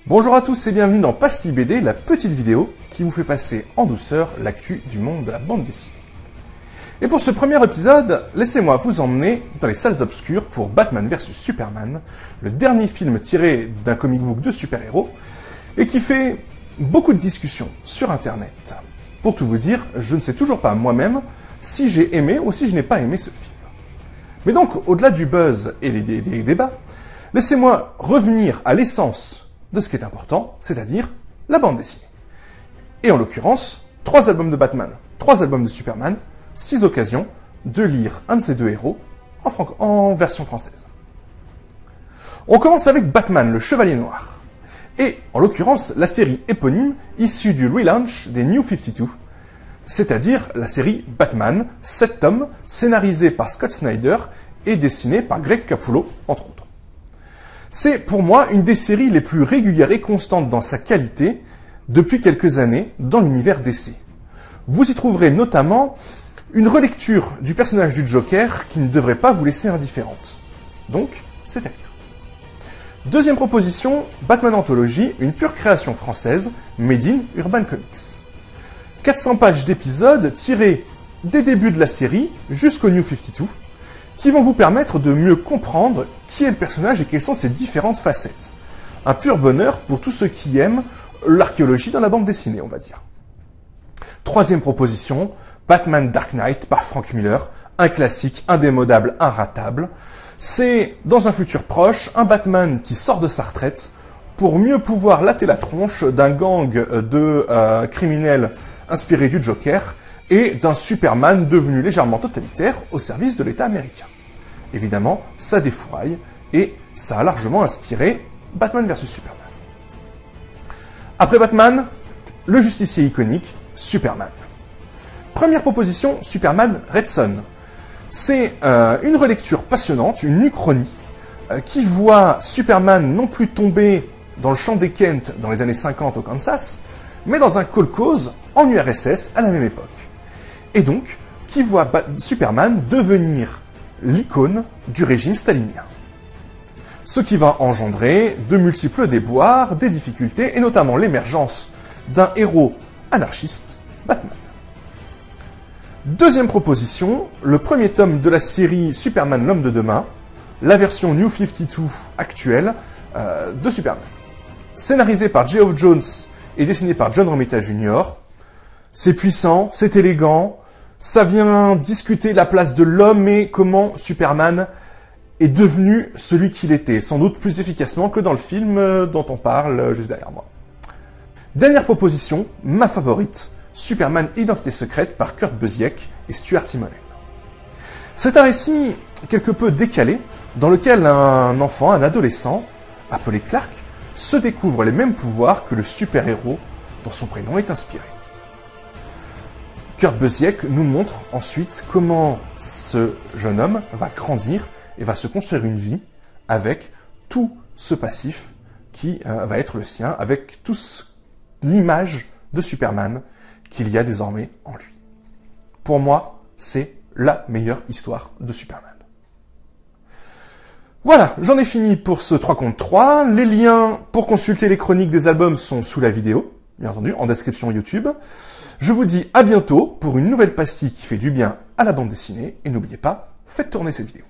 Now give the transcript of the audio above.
Bonjour à tous et bienvenue dans Pastille BD, la petite vidéo qui vous fait passer en douceur l'actu du monde de la bande dessinée. Et pour ce premier épisode, laissez-moi vous emmener dans les salles obscures pour Batman vs Superman, le dernier film tiré d'un comic book de super-héros et qui fait beaucoup de discussions sur internet. Pour tout vous dire, je ne sais toujours pas moi-même si j'ai aimé ou si je n'ai pas aimé ce film. Mais donc, au-delà du buzz et des débats, laissez-moi revenir à l'essence de ce qui est important, c'est-à-dire la bande dessinée. Et en l'occurrence, 3 albums de Batman, 3 albums de Superman, 6 occasions de lire un de ces deux héros en version française. On commence avec Batman, le Chevalier Noir. Et, en l'occurrence, la série éponyme issue du relaunch des New 52, c'est-à-dire la série Batman, 7 tomes, scénarisée par Scott Snyder et dessinée par Greg Capullo, entre autres. C'est pour moi une des séries les plus régulières et constantes dans sa qualité depuis quelques années dans l'univers DC. Vous y trouverez notamment une relecture du personnage du Joker qui ne devrait pas vous laisser indifférente. Donc, c'est à lire. Deuxième proposition, Batman Anthology, une pure création française, made in Urban Comics. 400 pages d'épisodes tirés des débuts de la série jusqu'au New 52, qui vont vous permettre de mieux comprendre qui est le personnage et quelles sont ses différentes facettes. Un pur bonheur pour tous ceux qui aiment l'archéologie dans la bande dessinée, on va dire. Troisième proposition, Batman Dark Knight par Frank Miller, un classique indémodable, inratable. C'est, dans un futur proche, un Batman qui sort de sa retraite pour mieux pouvoir latter la tronche d'un gang de criminels inspirés du Joker et d'un Superman devenu légèrement totalitaire au service de l'État américain. Évidemment, ça défouraille et ça a largement inspiré Batman vs Superman. Après Batman, le justicier iconique, Superman. Première proposition, Superman Red Son. C'est une relecture passionnante, une uchronie, qui voit Superman non plus tomber dans le champ des Kent dans les années 50 au Kansas, mais dans un kolkhoz en URSS à la même époque. Et donc, qui voit Superman devenir l'icône du régime stalinien. Ce qui va engendrer de multiples déboires, des difficultés, et notamment l'émergence d'un héros anarchiste, Batman. Deuxième proposition, le premier tome de la série Superman l'homme de demain, la version New 52 actuelle de Superman. Scénarisé par Geoff Johns et dessiné par John Romita Jr., c'est puissant, c'est élégant, ça vient discuter la place de l'homme et comment Superman est devenu celui qu'il était, sans doute plus efficacement que dans le film dont on parle juste derrière moi. Dernière proposition, ma favorite, Superman Identité secrète par Kurt Busiek et Stuart Immonen. C'est un récit quelque peu décalé, dans lequel un enfant, un adolescent, appelé Clark, se découvre les mêmes pouvoirs que le super-héros dont son prénom est inspiré. Kurt Busiek nous montre ensuite comment ce jeune homme va grandir et va se construire une vie avec tout ce passif qui va être le sien, avec toute l'image de Superman qu'il y a désormais en lui. Pour moi, c'est la meilleure histoire de Superman. Voilà, j'en ai fini pour ce 3 contre 3. Les liens pour consulter les chroniques des albums sont sous la vidéo, bien entendu, en description YouTube. Je vous dis à bientôt pour une nouvelle pastille qui fait du bien à la bande dessinée. Et n'oubliez pas, faites tourner cette vidéo.